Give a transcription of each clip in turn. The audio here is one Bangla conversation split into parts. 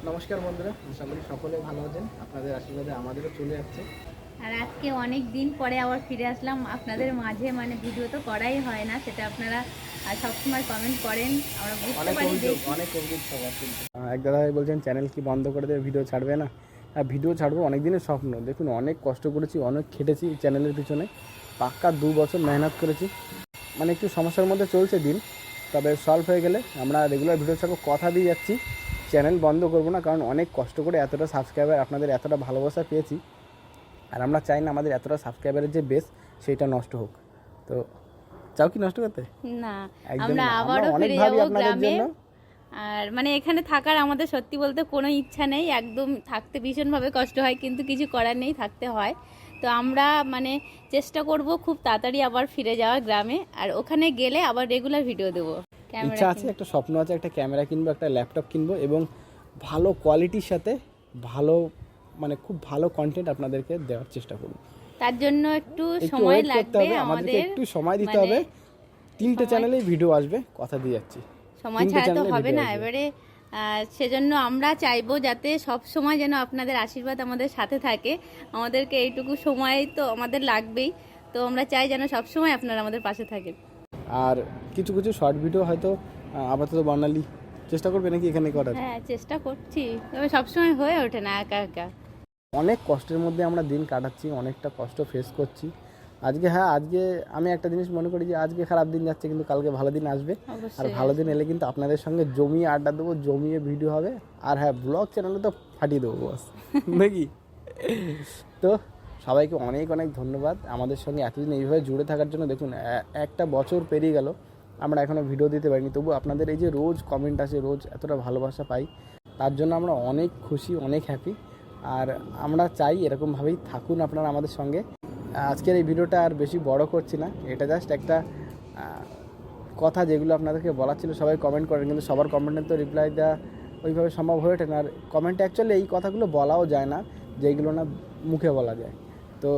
নমস্কার বন্ধুরা, আশা করি সকলে ভালো আছেন। আপনাদের আশীর্বাদে আমাদেরও চলে যাচ্ছে। আর আজকে অনেক দিন পরে আবার ফিরে আসলাম আপনাদের মাঝে। মানে ভিডিও তো করাই হয় না, সেটা আপনারা সবসময় কমেন্ট করেন, আমরা বুঝতে পারি। অনেক অভিযোগ সবার, কিন্তু এক দাদাভাই বলছেন চ্যানেল কি বন্ধ করে দেবে, ভিডিও ছাড়বে না। আর ভিডিও ছাড়বো, অনেক দিনের স্বপ্ন। দেখুন, অনেক কষ্ট করেছি, অনেক খেটেছি চ্যানেলের পিছনে। পাক্কা 2 বছর মেহনত করেছি। মানে একটু সমস্যার মধ্যে চলছে দিন, তবে সলভ হয়ে গেলে আমরা রেগুলার ভিডিও ছাড়বো, কথা দিয়ে যাচ্ছি। চ্যানেল বন্ধ করবো না, কারণ অনেক কষ্ট করে এতটা সাবস্ক্রাইবার, আপনাদের এতটা ভালোবাসা পেয়েছি। আর আমরা চাই না আমাদের এতটা সাবস্ক্রাইবারের যে বেস, সেইটা নষ্ট হোক। তো চাও কি নষ্ট করতে? না, আমরা আবারও ফিরে যাব গ্রামে। আর মানে এখানে থাকার আমাদের সত্যি বলতে কোনো ইচ্ছা নেই, একদম থাকতে ভীষণভাবে কষ্ট হয়, কিন্তু কিছু করার নেই, থাকতে হয়। তো আমরা মানে চেষ্টা করব খুব তাড়াতাড়ি আবার ফিরে যাওয়ার গ্রামে, আর ওখানে গেলে আবার রেগুলার ভিডিও দেবো। ইচ্ছা আছে, একটা স্বপ্ন আছে, একটা ক্যামেরা কিনবো, একটা ল্যাপটপ কিনবো, এবং ভালো কোয়ালিটির সাথে ভালো, মানে খুব ভালো কন্টেন্ট আপনাদেরকে দেওয়ার চেষ্টা করব। তার জন্য একটু সময় লাগবে, আমাদেরকে একটু সময় দিতে হবে। 3টে চ্যানেলেই ভিডিও আসবে, কথা দিয়ে যাচ্ছি। সময় ছাড়া তো হবে না। এবারে সেজন্য আমরা চাইবো যাতে সব সময় যেন আপনাদের আশীর্বাদ আমাদের সাথে থাকে। আমাদেরকে এইটুকু সময় তো আমাদের লাগবেই, তো আমরা চাই যেন সব সময় আপনারা আমাদের পাশে থাকেন। আর কিছু কিছু শর্ট ভিডিও হয়তো আপাতত বানালি চেষ্টা করবে নাকি এখানে করার? হ্যাঁ, চেষ্টা করছি, তবে সবসময় হয়ে ওঠে না একা একা। অনেক কষ্টের মধ্যে আমরা দিন কাটাচ্ছি, অনেকটা কষ্ট ফেস করছি। আজকে আমি একটা জিনিস মনে করি যে আজকে খারাপ দিন যাচ্ছে, কিন্তু কালকে ভালো দিন আসবে। আর ভালো দিন এলে কিন্তু আপনাদের সঙ্গে জমিয়ে আড্ডা দেবো, জমিয়ে ভিডিও হবে। আর হ্যাঁ, ব্লগ চ্যানেলে তো ফাটিয়ে দেবো বস, নাকি? তো সবাইকে অনেক অনেক ধন্যবাদ আমাদের সঙ্গে এতদিন এইভাবে জুড়ে থাকার জন্য। দেখুন, একটা বছর পেরিয়ে গেল, আমরা এখনও ভিডিও দিতে পারিনি, তবু আপনাদের এই যে রোজ কমেন্ট আসে, রোজ এতটা ভালোবাসা পাই, তার জন্য আমরা অনেক খুশি, অনেক হ্যাপি। আর আমরা চাই এরকমভাবেই থাকুন আপনারা আমাদের সঙ্গে। আজকের এই ভিডিওটা আর বেশি বড় করছি না, এটা জাস্ট একটা কথা যেগুলো আপনাদেরকে বলার ছিল। সবাই কমেন্ট করেন, কিন্তু সবার কমেন্টের তো রিপ্লাই দেওয়া ওইভাবে সম্ভব হয়ে ওঠে না। আর কমেন্টে অ্যাকচুয়ালি এই কথাগুলো বলাও যায় না, যেগুলো না মুখে বলা যায়। তো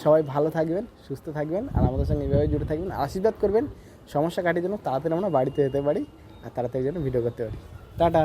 সবাই ভালো থাকবেন, সুস্থ থাকবেন, আর আমাদের সঙ্গে এইভাবে জুড়ে থাকবেন, আশীর্বাদ করবেন। সমস্যা কাটিয়ে যেন তাড়াতাড়ি আমরা বাড়িতে যেতে পারি, আর তাড়াতাড়ি যেন ভিডিও করতে পারি। টাটা।